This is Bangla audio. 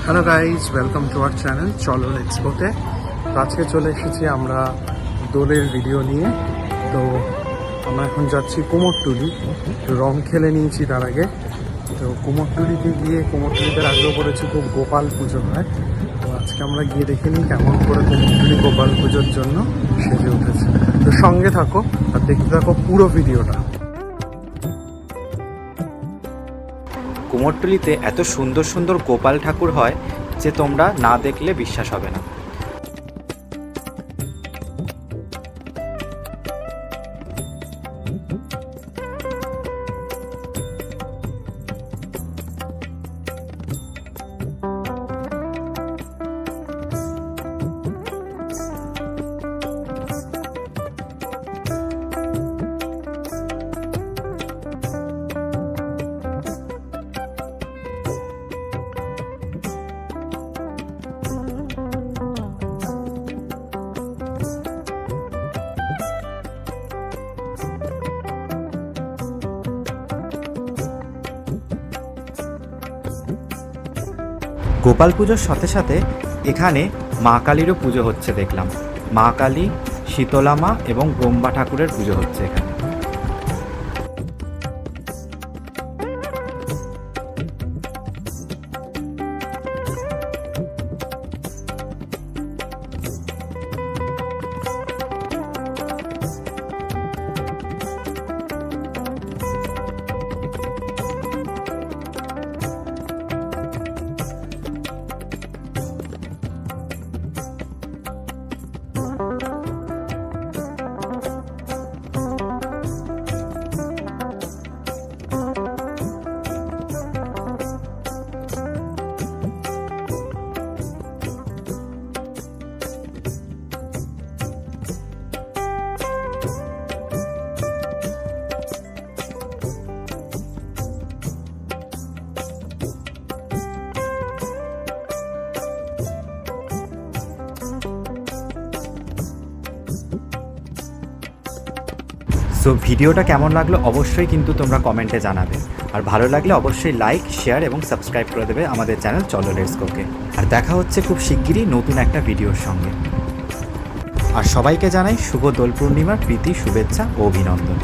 Hello guys, welcome to our channel চলো এক্সপোতে। তো আজকে চলে এসেছি আমরা দোলের ভিডিও নিয়ে। তো আমরা এখন যাচ্ছি কুমোরটুলি, রং খেলে নিয়েছি তার আগে। তো কুমোরটুলিতে গিয়ে কুমোরটুলিতে আগ্রহ করেছি খুব গোপাল পুজো হয়। তো আজকে আমরা গিয়ে দেখে নিই কেমন করে কুমোরটুলি গোপাল পুজোর জন্য সেজে উঠেছে। তো সঙ্গে থাকো আর দেখতে থাকো পুরো ভিডিওটা। কুমোরটুলিতে এত সুন্দর সুন্দর গোপাল ঠাকুর হয় যে তোমরা না দেখলে বিশ্বাস হবে না। গোপাল পুজোর সাথে সাথে এখানে মা কালীরও পুজো হচ্ছে দেখলাম। মা কালী, শীতলা মা এবং ব্রহ্মা ঠাকুরের পুজো হচ্ছে এখানে। সো ভিডিওটা কেমন লাগলো অবশ্যই কিন্তু তোমরা কমেন্টে জানাবে, আর ভালো লাগলে অবশ্যই লাইক, শেয়ার এবং সাবস্ক্রাইব করে দেবে আমাদের চ্যানেল চলো লেটস গোকে। আর দেখা হচ্ছে খুব শিগগিরই নতুন একটা ভিডিওর সঙ্গে। আর সবাইকে জানাই শুভ দোল পূর্ণিমার প্রীতি, শুভেচ্ছা ও অভিনন্দন।